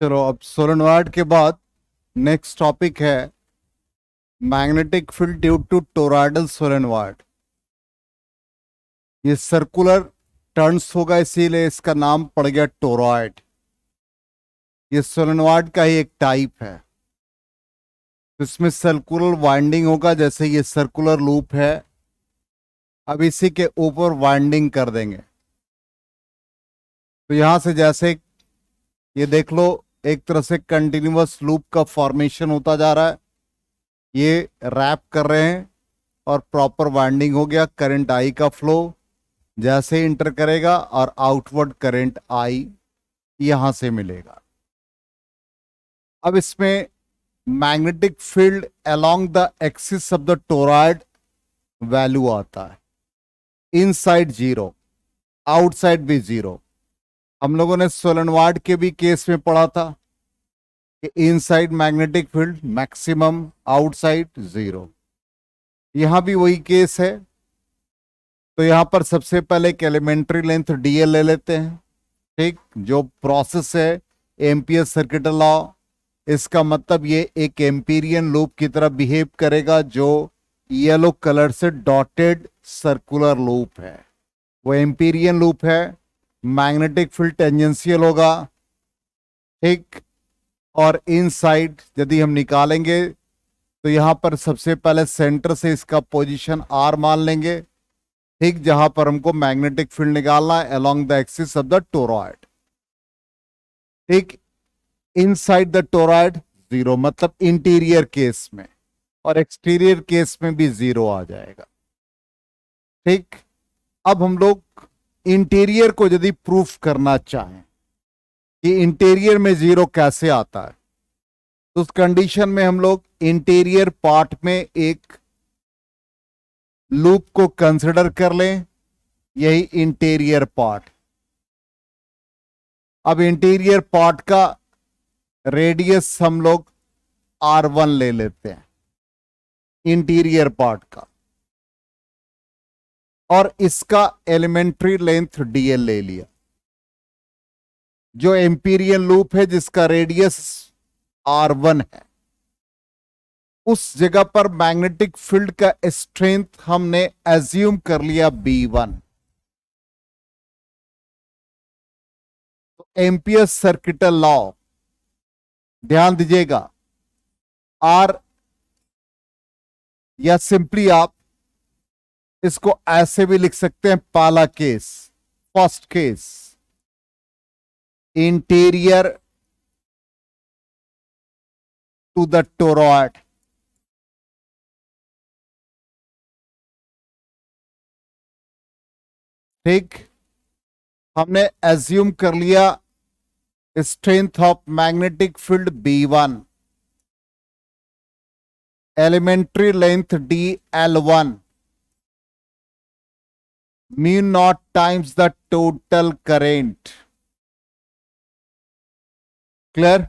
चलो अब सोलेनॉइड के बाद नेक्स्ट टॉपिक है magnetic field due to toroidal solenoid. ये सर्कुलर टर्न्स होगा इसीलिए इसका नाम पड़ गया टोरॉइड। ये सोलेनॉइड का ही एक टाइप है। इसमें सर्कुलर वाइंडिंग होगा, जैसे ये सर्कुलर लूप है। अब इसी के ऊपर वाइंडिंग कर देंगे तो यहां से जैसे ये देख लो, एक तरह से कंटिन्यूअस लूप का फॉर्मेशन होता जा रहा है। ये रैप कर रहे हैं और प्रॉपर वाइंडिंग हो गया। करंट आई का फ्लो जैसे ही इंटर करेगा और आउटवर्ड करंट आई यहां से मिलेगा। अब इसमें magnetic field along the axis of the toroid value आता है। इनसाइड जीरो, आउटसाइड भी जीरो। हम लोगों ने सोलेनॉइड के भी केस में पढ़ा था कि inside magnetic field maximum, outside zero. यहां भी वही केस है। तो यहां पर सबसे पहले एक एलिमेंट्री लेंथ डीएल ले लेते हैं। ठीक, जो प्रोसेस है एम्पियर सर्किट लॉ, इसका मतलब ये एक एम्पीरियन लूप की तरह बिहेव करेगा। जो येलो कलर से डॉटेड सर्कुलर लूप है वो एम्पीरियन लूप है। मैग्नेटिक फील्ड टेंजेंशियल होगा। ठीक, और इनसाइड यदि हम निकालेंगे तो यहां पर सबसे पहले सेंटर से इसका पोजीशन आर मान लेंगे। ठीक, जहां पर हमको मैग्नेटिक फील्ड निकालना है along the axis of the toroid. ठीक, इनसाइड द टोरॉइड जीरो, मतलब इंटीरियर केस में, और एक्सटीरियर केस में भी जीरो आ जाएगा। ठीक, अब हम लोग इंटीरियर को यदि प्रूफ करना चाहें कि इंटीरियर में जीरो कैसे आता है, तो उस कंडीशन में हम लोग इंटीरियर पार्ट में एक लूप को कंसिडर कर लें। यही इंटीरियर पार्ट। अब इंटीरियर पार्ट का रेडियस हम लोग R1 ले लेते हैं, इंटीरियर पार्ट का, और इसका एलिमेंट्री लेंथ डीएल ले लिया। जो एम्पीरियन लूप है जिसका रेडियस R1 है, उस जगह पर मैग्नेटिक फील्ड का स्ट्रेंथ हमने एज्यूम कर लिया B1। तो एम्पियर सर्किटल लॉ, ध्यान दीजिएगा, आर, या सिंपली आप इसको ऐसे भी लिख सकते हैं, पहला case, first case, interior to the toroid. ठीक, हमने एज्यूम कर लिया strength of magnetic field B1, elementary length DL1, mu naught times the total current. Clear?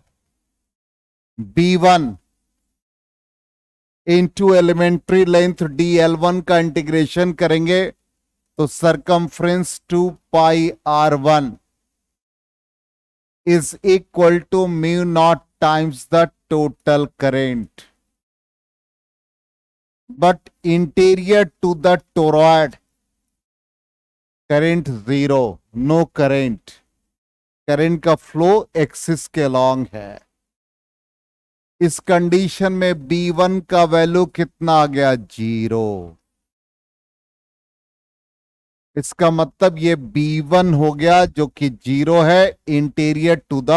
B1 into elementary length DL1 का इंटीग्रेशन करेंगे तो circumference 2πr1 is equal to mu naught times the total current. But interior to the toroid, current zero, no current. Current का flow axis के long है। इस condition में B1 का value कितना आ गया? जीरो। इसका मतलब ये B1 हो गया जो कि जीरो है इंटीरियर टू द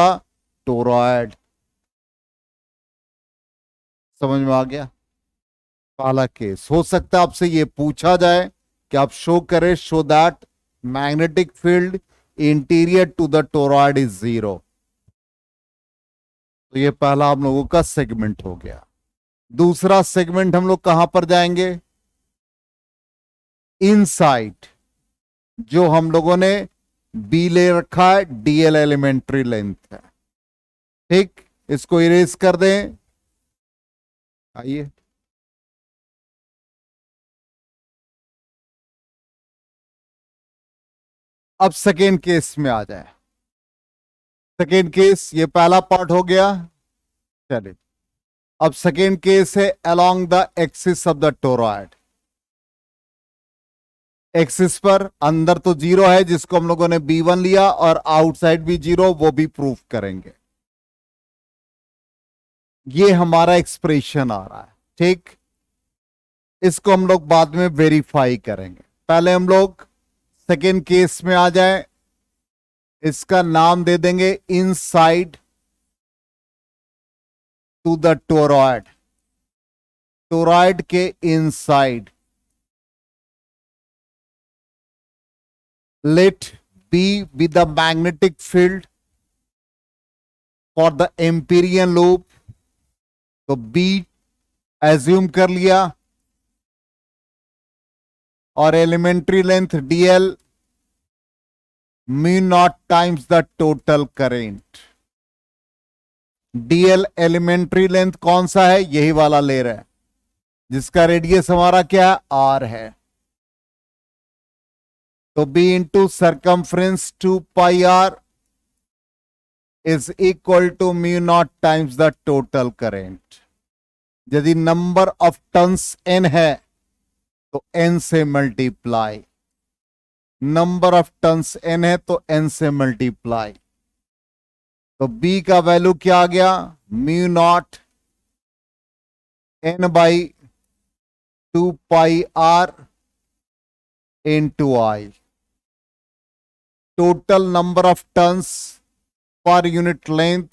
टोरॉइड। समझ में आ गया? पहला केस हो सकता है आपसे ये पूछा जाए कि आप शो करें, show that magnetic field interior to the toroid is zero. तो ये पहला हम लोगों का सेगमेंट हो गया। दूसरा सेगमेंट हम लोग कहां पर जाएंगे? इनसाइड, जो हम लोगों ने बी ले रखा है, डीएल एलिमेंट्री लेंथ है। ठीक, इसको इरेज कर दें। आइए, अब सेकेंड केस में आ जाए। सेकेंड केस, ये पहला पार्ट हो गया। चलिए, अब सेकेंड केस है along the axis of the toroid. Axis पर अंदर तो जीरो है जिसको हम लोगों ने B1 लिया, और आउटसाइड भी जीरो, वो भी प्रूफ करेंगे। ये हमारा एक्सप्रेशन आ रहा है, ठीक। इसको हम लोग बाद में वेरीफाई करेंगे, पहले हम लोग सेकेंड केस में आ जाए। इसका नाम दे देंगे inside to the toroid, toroid के inside. Let B be the magnetic field for the Amperian loop. तो बी एज्यूम कर लिया, और elementary length dl mu naught times the total current. dl elementary length कौन सा है, यही वाला ले रहा है, जिसका रेडियस हमारा क्या है, r है। तो b into circumference 2πr is equal to mu naught times the total current. यदि नंबर ऑफ टर्न्स n है तो n से multiply, number of turns n है तो n से मल्टीप्लाई। तो b का वैल्यू क्या आ गया, mu naught n by 2πr into I. Total number of turns per unit length,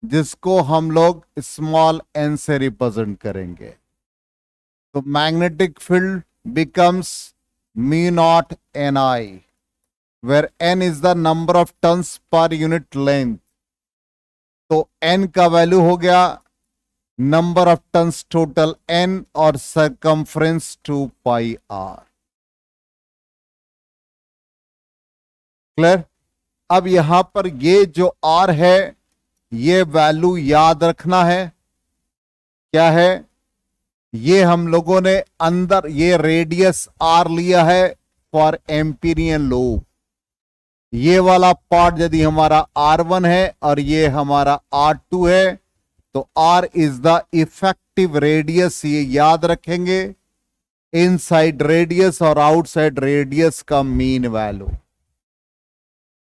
जिसको हम लोग स्मॉल n से रिप्रेजेंट करेंगे। तो magnetic field becomes mu naught ni, where n is the number of turns per unit length। तो n का value हो गया number of turns total n और सर्कमफ्रेंस 2πr। क्लियर। अब यहां पर ये जो r है, ये वैल्यू याद रखना है। क्या है, ये हम लोगों ने अंदर ये रेडियस r लिया है फॉर एम्पीरियन लूप। ये वाला पार्ट यदि हमारा R1 है और ये हमारा R2 है, तो R is the effective radius, ये याद रखेंगे। इनसाइड रेडियस और आउटसाइड रेडियस का मीन वैल्यू,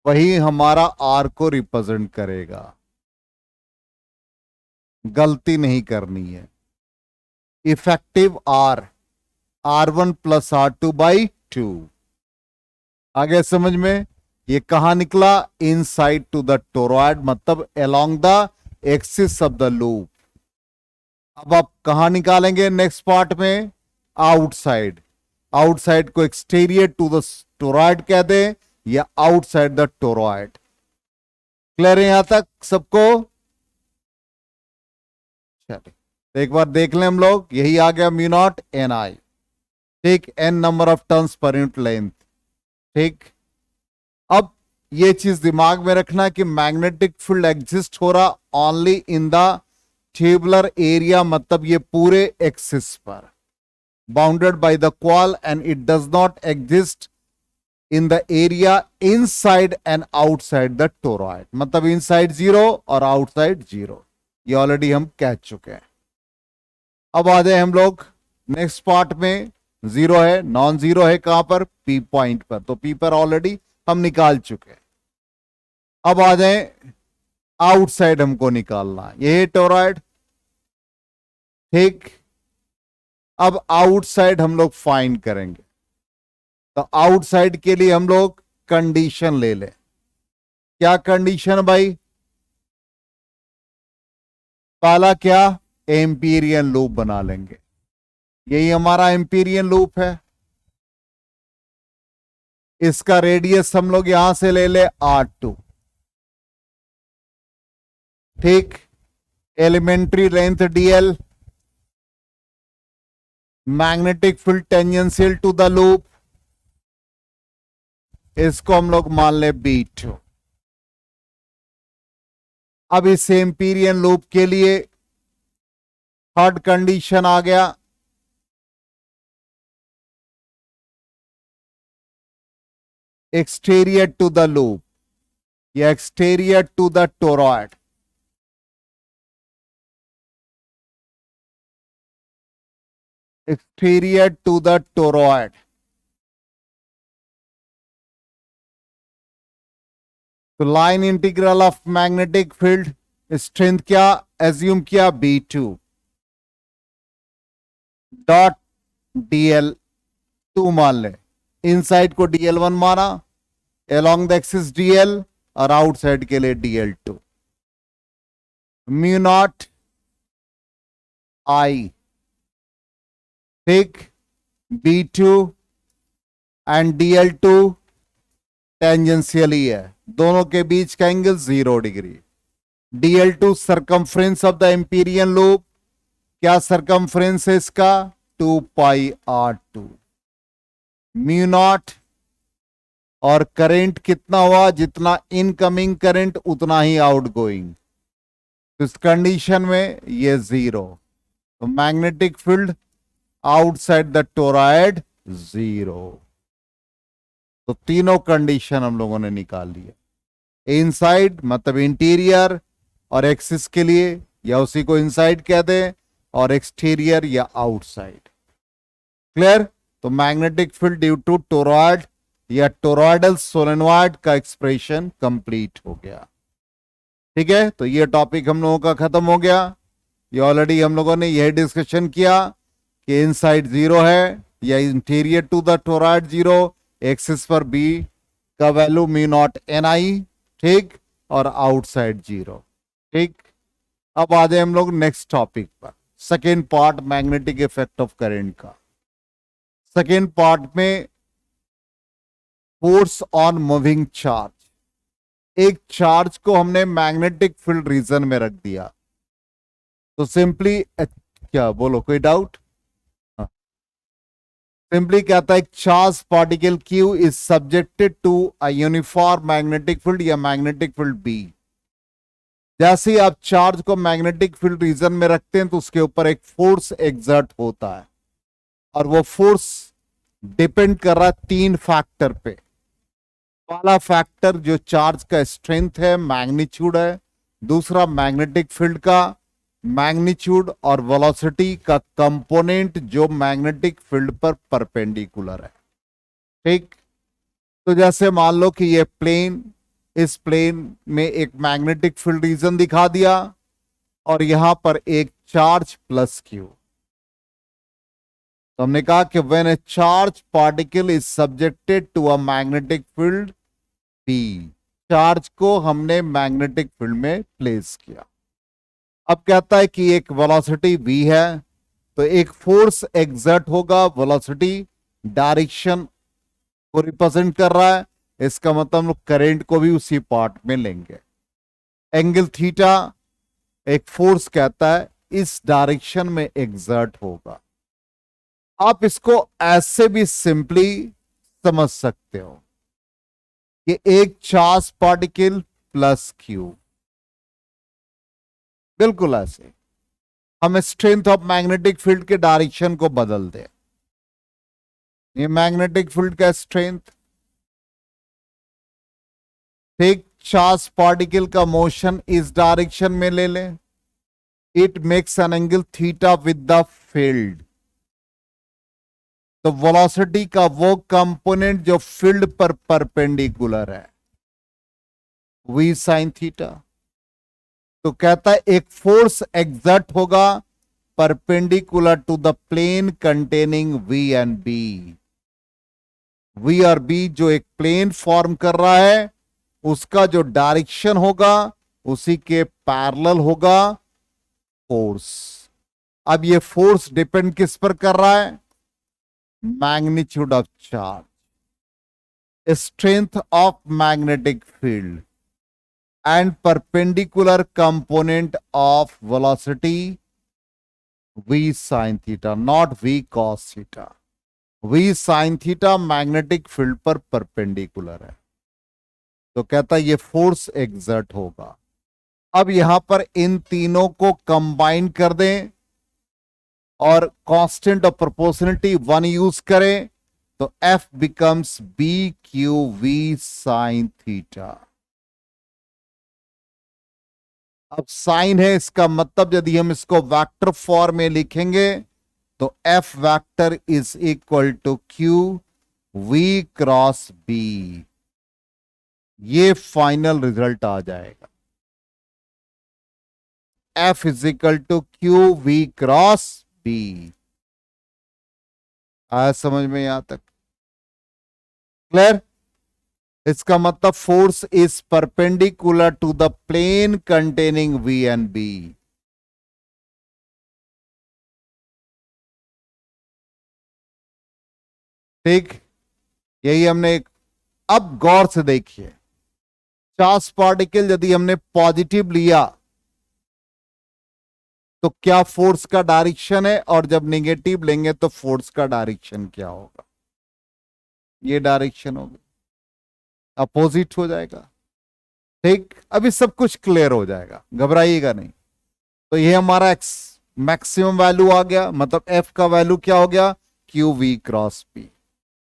वही हमारा R को रिप्रेजेंट करेगा। गलती नहीं करनी है। Effective R, R1 plus R2 by 2। आगे समझ में, ये कहां निकला, इनसाइड टू द टोरॉइड, मतलब along the axis of the loop. अब आप कहां निकालेंगे नेक्स्ट पार्ट में, आउटसाइड। आउटसाइड को एक्सटीरियर टू द टोरॉइड कह दे, या आउटसाइड द टोरॉइड। क्लियर है यहां तक सबको। चलिए तो एक बार देख लें हम लोग, यही आ गया म्यू नॉट ni, ठीक, n number of turns per unit length, ठीक। अब ये चीज दिमाग में रखना कि मैग्नेटिक फील्ड एग्जिस्ट हो रहा only in the tubular area, मतलब ये पूरे एक्सिस पर bounded by the क्वाल, and it does not exist in the area inside and outside the toroid, मतलब इनसाइड जीरो और आउटसाइड जीरो। ये ऑलरेडी हम कह चुके हैं। अब आ जाए हम लोग नेक्स्ट पार्ट में। जीरो है, नॉन जीरो है कहां पर, पी पॉइंट पर, तो पी पर ऑलरेडी हम निकाल चुके हैं। अब आ जाए आउटसाइड, हमको निकालना है, ये टोरॉइड, ठीक। अब आउटसाइड हम लोग फाइंड करेंगे। तो आउटसाइड के लिए हम लोग कंडीशन ले लें। क्या कंडीशन भाई, पहला क्या, एम्पीरियन लूप बना लेंगे। यही हमारा एम्पीरियन लूप है। इसका रेडियस हम लोग यहां से ले ले R2, ठीक। Elementary length dl, magnetic field tangential to the loop, इसको हम लोग मान ले B2। अब इस एम्पीरियन लूप के लिए थर्ड कंडीशन आ गया, एक्सटीरियर टू द लूप। या exterior to the toroid, exterior to the toroid. तो line integral of magnetic field strength क्या एज्यूम किया, B2 डॉट DL2 मान ले, इनसाइड को DL1 माना, अलोंग द एक्सिस DL और आउटसाइड के लिए DL2, म्यू नॉट I, ठीक, B2 एंड DL2 टेंजेंशियली है, दोनों के बीच का angle 0 degree. DL2 circumference of the Amperian loop, क्या सरकमफ्रेंस है इसका, 2πr2, म्यू नॉट, और करंट कितना हुआ, जितना इनकमिंग करंट उतना ही आउटगोइंग, तो इस कंडीशन में ये 0, तो magnetic field outside the toroid 0। तो तीनों कंडीशन हम लोगों ने निकाल लिया, इनसाइड मतलब इंटीरियर और एक्सिस के लिए, या उसी को इनसाइड कह दें, और एक्सटीरियर या आउटसाइड। क्लियर? तो magnetic field due to toroid या टोरॉइडल सोलेनॉइड का एक्सप्रेशन कंप्लीट हो गया। ठीक है, तो ये टॉपिक हम लोगों का खत्म हो गया। ये ऑलरेडी हम लोगों ने यह डिस्कशन किया कि इनसाइड 0 है या interior to the toroid 0, axis पर बी का वैल्यू म्यू नॉट NI, ठीक, और आउटसाइड 0। ठीक, अब आ जाए हम लोग नेक्स्ट टॉपिक पर, second part magnetic effect of current का। सेकेंड पार्ट में फोर्स ऑन मूविंग चार्ज, एक चार्ज को हमने मैग्नेटिक फील्ड रीजन में रख दिया, तो सिंपली क्या बोलो, कोई डाउट? सिंपली कहता है charge particle Q is subjected to a uniform magnetic field या मैग्नेटिक फील्ड B। जैसे ही आप चार्ज को मैग्नेटिक फील्ड रीजन में रखते हैं तो उसके ऊपर एक फोर्स एग्जर्ट होता है, और वो फोर्स डिपेंड कर रहा है 3 फैक्टर पे। पहला फैक्टर जो चार्ज का स्ट्रेंथ है, मैग्नीट्यूड है, दूसरा मैग्नेटिक फील्ड का मैग्नीट्यूड और वेलोसिटी का कंपोनेंट जो मैग्नेटिक फील्ड पर परपेंडिकुलर है। ठीक, तो जैसे मान लो कि ये प्लेन, इस प्लेन में एक मैग्नेटिक फील्ड रीजन दिखा दिया और यहां पर एक चार्ज प्लस Q, तो हमने कहा कि when a charge particle is subjected to a magnetic field B, charge को हमने मैग्नेटिक फील्ड में प्लेस किया। अब कहता है कि एक वेलोसिटी v है, तो एक फोर्स एग्जर्ट होगा, वेलोसिटी डायरेक्शन को रिप्रेजेंट कर रहा है, इसका मतलब हम लोग करंट को भी उसी पार्ट में लेंगे। एंगल थीटा एक फोर्स कहता है इस डायरेक्शन में एग्जर्ट होगा। आप इसको ऐसे भी सिंपली समझ सकते हो कि एक चार्ज पार्टिकल प्लस Q, बिल्कुल ऐसे हम स्ट्रेंथ ऑफ मैग्नेटिक फील्ड के डायरेक्शन को बदल दें। ये मैग्नेटिक फील्ड का स्ट्रेंथ, ठीक, चार्ज पार्टिकल का मोशन इस डायरेक्शन में ले लें, it makes an angle theta with the field. तो वेलोसिटी का वो कंपोनेंट जो फील्ड पर परपेंडिकुलर है, v sin थीटा। तो कहता है एक फोर्स एग्जर्ट होगा perpendicular to the plane containing V and B। V और B जो एक प्लेन फॉर्म कर रहा है, उसका जो डायरेक्शन होगा उसी के पैरेलल होगा फोर्स। अब ये फोर्स डिपेंड किस पर कर रहा है, magnitude of charge, strength of magnetic field and perpendicular component of velocity v sin theta, not v cos theta। v sin theta magnetic field पर परपेंडिकुलर है, तो कहता है ये फोर्स एग्जर्ट होगा। अब यहां पर इन तीनों को कंबाइन कर दें और कांस्टेंट ऑफ प्रोपोर्शनलिटी 1 यूज करें, तो F becomes BQV sin theta. अब साइन है, इसका मतलब यदि हम इसको वेक्टर फॉर्म में लिखेंगे तो F vector is equal to Q V cross B. ये फाइनल रिजल्ट आ जाएगा। F is equal to Q V cross B. आया समझ में यहां तक? क्लियर? इसका मतलब force is perpendicular to the plane containing V and B. ठीक, यही हमने अब गौर से देखिए, चार्ज पार्टिकल यदि हमने पॉजिटिव लिया तो क्या फोर्स का डायरेक्शन है, और जब नेगेटिव लेंगे तो फोर्स का डायरेक्शन क्या होगा? ये डायरेक्शन होगी, अपोजिट हो जाएगा। ठीक, अभी सब कुछ क्लियर हो जाएगा, घबराइएगा नहीं। तो ये हमारा एक्स मैक्सिमम वैल्यू आ गया, मतलब एफ का वैल्यू क्या हो गया? Q V cross P.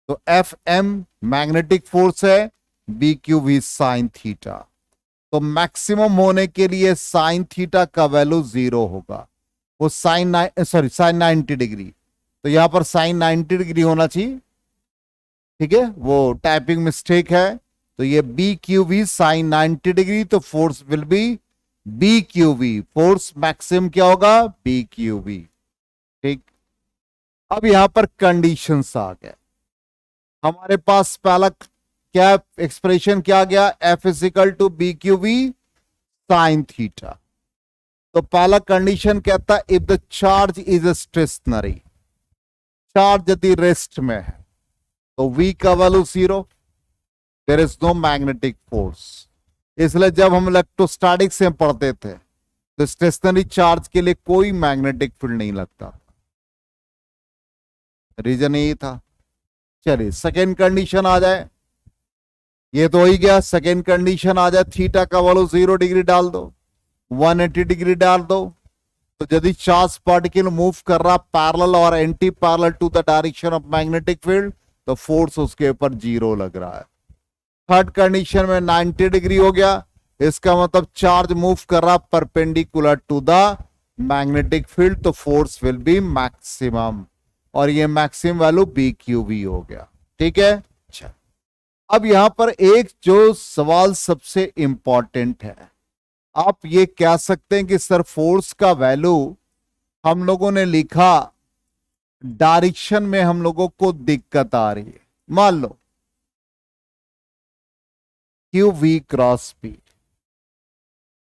तो एफ एम मैग्नेटिक फोर्स है, B Q we sine theta. तो मैक्सिमम होने के लिए साइन थीटा का वैल्यू 0 होगा, वो साइन साइन 90 डिग्री। तो यहां पर साइन 90 डिग्री होना चाहिए। ठीक है, वो टाइपिंग मिस्टेक है। तो ये B Q we sine 90 degree, तो force will be B Q v. Force maximum क्या होगा? B Q v. ठीक, अब यहां पर कंडीशंस आ गए हमारे पास। पहला क्या एक्सप्रेशन क्या आ गया? F is equal to B Q we sine theta. तो पहला कंडीशन कहता है if the charge is stationary, charge यदि रेस्ट में है तो वी का value 0, there is no magnetic force. इसलिए जब हम इलेक्ट्रोस्टैटिक्स में पढ़ते थे तो स्टेशनरी चार्ज के लिए कोई मैग्नेटिक फील्ड नहीं लगता, रीजन यही था। चलिए सेकेंड कंडीशन आ जाए, ये तो हो ही गया। सेकेंड कंडीशन आ जाए, थीटा का वैल्यू 0 डिग्री डाल दो, 180 डिग्री डाल दो। तो यदि चार्ज पार्टिकल मूव कर रहा पैरेलल और anti parallel to the direction of magnetic field, तो फोर्स उसके ऊपर 0 लग रहा है। थर्ड कंडीशन में 90 डिग्री हो गया, इसका मतलब चार्ज मूव कर रहा perpendicular to the magnetic field, तो फोर्स विल बी मैक्सिमम, और ये maximum value B Q V हो गया। ठीक है, अच्छा अब यहां पर एक जो सवाल सबसे इंपॉर्टेंट है, आप ये कह सकते हैं कि सर फोर्स का वैल्यू हम लोगों ने लिखा, डायरेक्शन में हम लोगों को दिक्कत आ रही है। मान लो क्यू वी क्रॉस पी,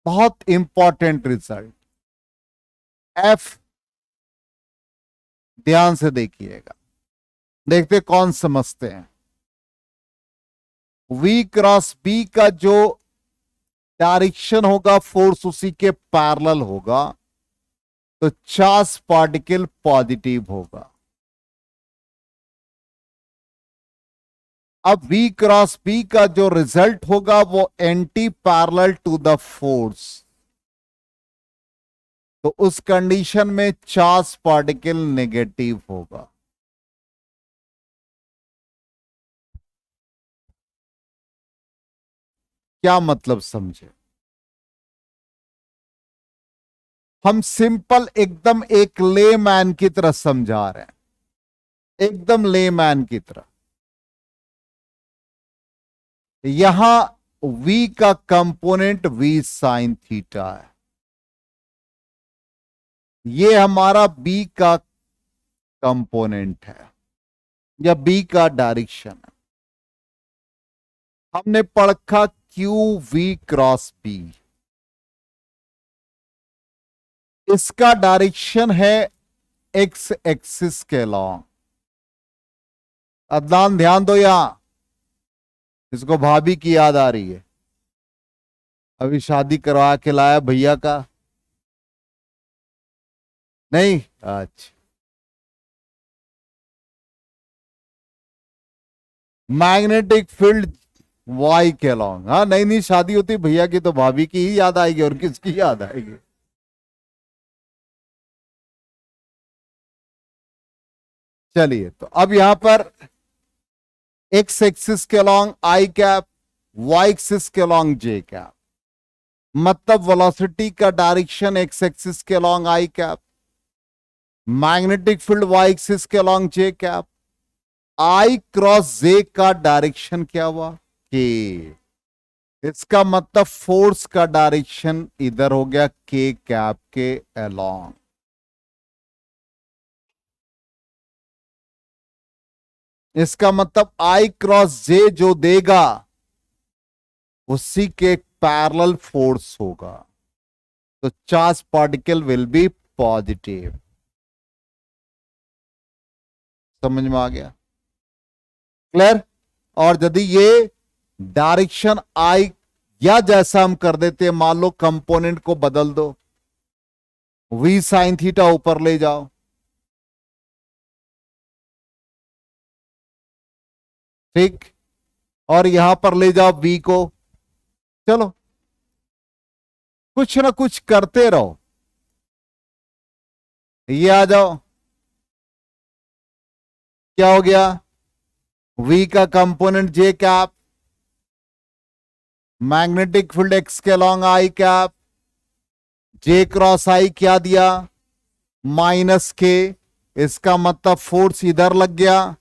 बहुत इंपॉर्टेंट रिजल्ट। एफ, ध्यान से देखिएगा, देखते कौन समझते हैं। वी क्रॉस बी का जो डायरेक्शन होगा फोर्स उसी के पैरेलल होगा, तो चार्ज पार्टिकल पॉजिटिव होगा। अब V क्रॉस B का जो रिजल्ट होगा वो anti parallel to the force, तो उस कंडीशन में चार्ज पार्टिकल नेगेटिव होगा। क्या मतलब समझे? हम सिंपल एकदम एक लेमैन की तरह समझा रहे हैं, एकदम लेमैन की तरह। यहां V का कंपोनेंट V साइन थीटा है, ये हमारा B का कंपोनेंट है या B का डायरेक्शन है। हमने पढ़ा क्यू वी क्रॉस बी, इसका डायरेक्शन है एक्स एक्सिस के लॉन्ग। अदनान ध्यान दो, यहां इसको भाभी की याद आ रही है, अभी शादी करवा के लाया भैया का, नहीं? अच्छा, मैग्नेटिक फील्ड वाई के लॉन्ग। हाँ, नई नई शादी होती भैया की तो भाभी की ही याद आएगी, और किसकी याद आएगी? चलिए, तो अब यहां पर एक्स एक्सिस के along i cap, y axis के लॉन्ग जे कैप। मतलब वेलोसिटी का डायरेक्शन एक्स एक्सिस के along i cap, magnetic field y axis के along j cap, i cross j का डायरेक्शन क्या हुआ, के। इसका मतलब फोर्स का डायरेक्शन इधर हो गया के कैप के अलॉन्ग। इसका मतलब आई क्रॉस जे जो देगा उसी के पैरेलल फोर्स होगा, तो charge particle will be positive. समझ में आ गया? क्लियर? और यदि ये डायरेक्शन आई, या जैसा हम कर देते हैं, मान लो कंपोनेंट को बदल दो, वी साइन थीटा ऊपर ले जाओ, ठीक, और यहां पर ले जाओ वी को, चलो कुछ ना कुछ करते रहो। ये आ जाओ, क्या हो गया, वी का कंपोनेंट जे कैप, मैग्नेटिक फील्ड एक्स के along i cap, J cross आई क्या दिया, माइनस के। इसका मतलब फोर्स इधर लग गया,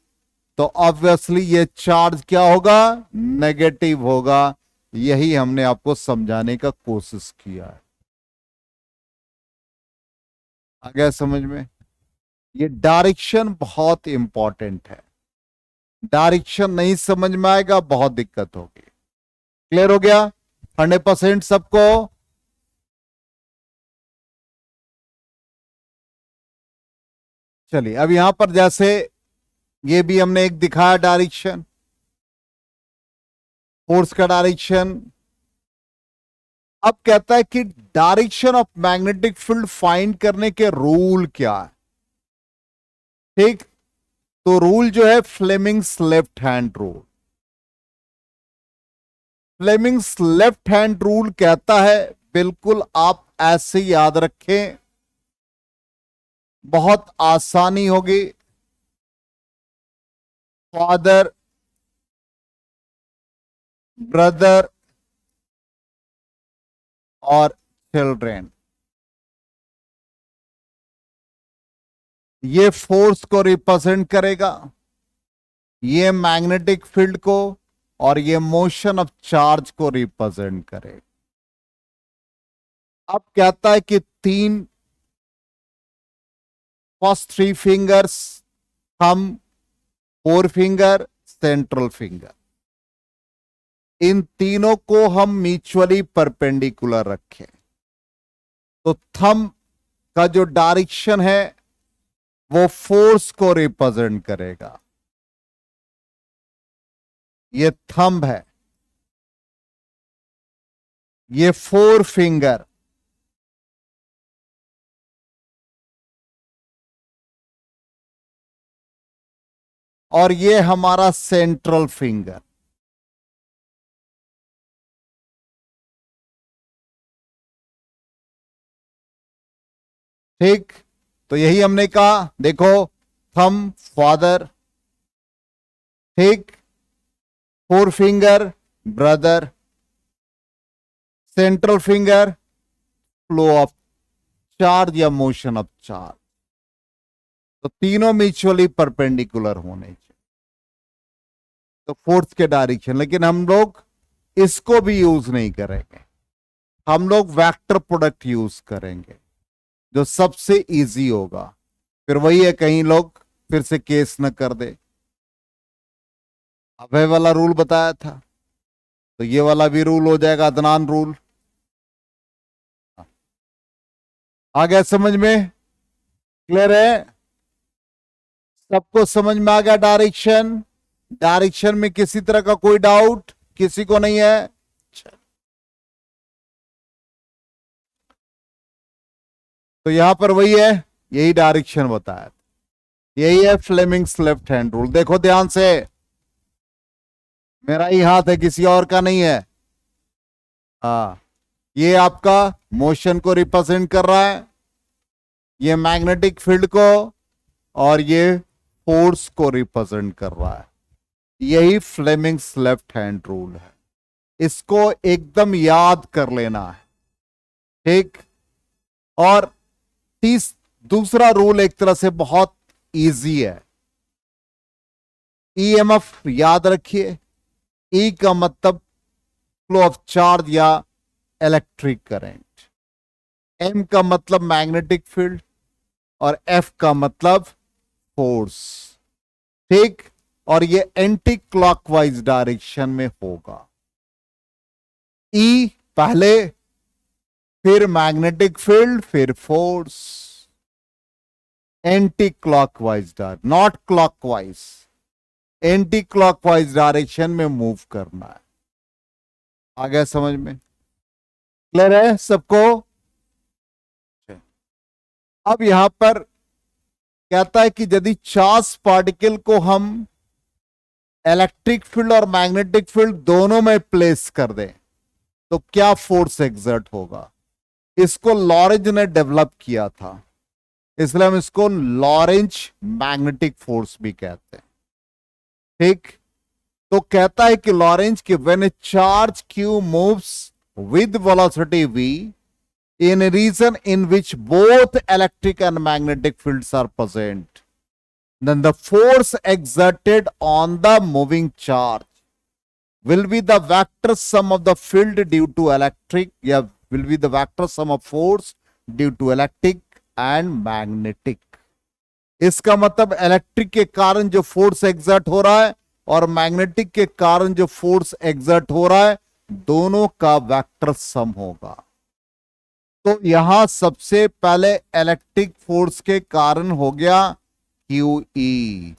तो ऑब्वियसली ये चार्ज क्या होगा, नेगेटिव होगा। यही हमने आपको समझाने का कोशिश किया है। आ गया समझ में? ये डायरेक्शन बहुत इंपॉर्टेंट है, डायरेक्शन नहीं समझ में आएगा बहुत दिक्कत होगी। क्लियर हो गया 100% सबको? चलिए अब यहां पर जैसे ये भी हमने एक दिखाया डायरेक्शन, फोर्स का डायरेक्शन। अब कहता है कि direction of magnetic field find करने के रूल क्या है, ठीक। तो रूल जो है Fleming's left hand rule. Fleming's left hand rule कहता है, बिल्कुल आप ऐसे याद रखें, बहुत आसानी होगी। फादर, ब्रदर और चिल्ड्रेन, ये फोर्स को रिप्रेजेंट करेगा, ये मैग्नेटिक फील्ड को, और ये मोशन ऑफ चार्ज को रिप्रेजेंट करेगा। अब कहता है कि तीन, first 3 fingers, thumb, 4 finger, central finger, इन तीनों को हम म्यूचुअली परपेंडिकुलर रखें, तो थंब का जो डायरेक्शन है वो फोर्स को रिप्रेजेंट करेगा। ये थंब है, ये 4 फिंगर, और ये हमारा सेंट्रल फिंगर। ठीक, तो यही हमने कहा, देखो थंब फादर, ठीक, 4 finger brother, central finger flow of charge या मोशन ऑफ चार्ज, तो तीनों म्यूचुअली परपेंडिकुलर होने चाहिए, तो फोर्स के डायरेक्शन। लेकिन हम लोग इसको भी यूज नहीं करेंगे, हम लोग वेक्टर प्रोडक्ट यूज करेंगे जो सबसे इजी होगा। फिर वही है, कहीं लोग फिर से केस न कर दे। अभय वाला रूल बताया था, तो ये वाला भी रूल हो जाएगा, अदनान रूल। आ गया समझ में? क्लियर है सबको? समझ में आ गया डायरेक्शन? डायरेक्शन में किसी तरह का कोई डाउट किसी को नहीं है? तो यहां पर वही है, यही डायरेक्शन बताया, यही है फ्लेमिंग्स लेफ्ट हैंड रूल। देखो ध्यान से, मेरा ही हाथ है, किसी और का नहीं है। हाँ, ये आपका मोशन को रिप्रेजेंट कर रहा है, ये मैग्नेटिक फील्ड को, और ये फोर्स को रिप्रेजेंट कर रहा है। यही फ्लेमिंग्स लेफ्ट हैंड रूल है, इसको एकदम याद कर लेना है। ठीक। और दूसरा रूल एक तरह से बहुत इजी है। ईएमएफ याद रखिए, ई का मतलब फ्लो ऑफ चार्ज या इलेक्ट्रिक करंट, एम का मतलब मैग्नेटिक फील्ड और एफ का मतलब फोर्स। ठीक। और ये एंटी क्लॉकवाइज डायरेक्शन में होगा। ई पहले, फिर मैग्नेटिक फील्ड, फिर force. Anti clockwise not clockwise, anti clockwise direction में मूव करना है। आ गया समझ में? क्लियर है सबको? अब यहां पर कहता है कि यदि चार्ज पार्टिकल को हम इलेक्ट्रिक फील्ड और मैग्नेटिक फील्ड दोनों में प्लेस कर दें तो क्या फोर्स एक्सर्ट होगा। इसको लॉरेंज ने डेवलप किया था, इसलिए हम इसको लॉरेंज मैग्नेटिक फोर्स भी कहते हैं। ठीक। तो कहता है कि लॉरेंज की when a charge Q moves with velocity v in a region in which both electric and magnetic fields are present, then the force exerted on the moving charge will be the vector sum of the field due to electric, yeah, will be the vector sum of force due to electric and magnetic. इसका मतलब electric के कारण जो force exert हो रहा है और magnetic के कारण जो फोर्स एग्जर्ट हो रहा है, दोनों का वेक्टर सम होगा। तो यहां सबसे पहले इलेक्ट्रिक फोर्स के कारण हो गया QE,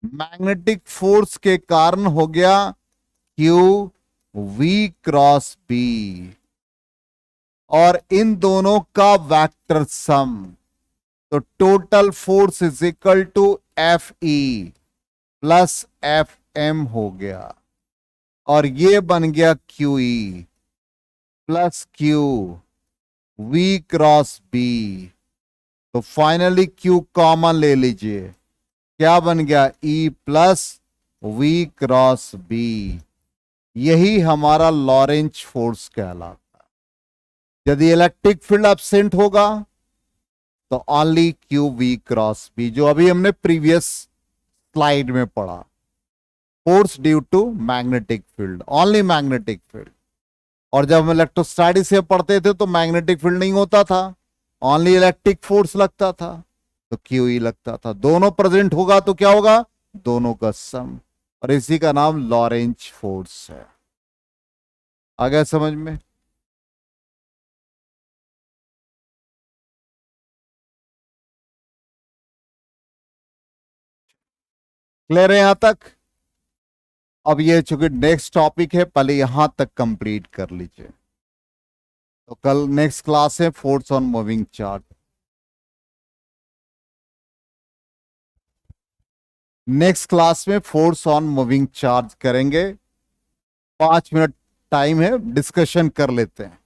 मैग्नेटिक फोर्स के कारण हो गया QV क्रॉस B, और इन दोनों का वेक्टर सम, तो total force is equal to FE plus FM हो गया, और ये बन गया QE plus QV cross B। तो फाइनली Q कॉमन ले लीजिए, क्या बन गया E plus V cross B। यही हमारा लॉरेंज फोर्स कहलाता। यदि इलेक्ट्रिक फील्ड एब्सेंट होगा तो ओनली QV क्रॉस B, जो अभी हमने प्रीवियस स्लाइड में पढ़ा, force due to magnetic field, only magnetic field. और जब हम इलेक्ट्रोस्टैटिक्स से पढ़ते थे तो मैग्नेटिक फील्ड नहीं होता था, ओनली इलेक्ट्रिक फोर्स लगता था, तो QE लगता था। दोनों प्रेजेंट होगा तो क्या होगा, दोनों का सम, और इसी का नाम लॉरेंज फोर्स है। आ गया समझ में? क्लियर है यहां तक? अब ये चूंकि नेक्स्ट टॉपिक है, पहले यहां तक कंप्लीट कर लीजिए। तो कल नेक्स्ट क्लास है force on moving charge. Next class में फोर्स ऑन मूविंग चार्ज करेंगे। 5 मिनट टाइम है, डिस्कशन कर लेते हैं।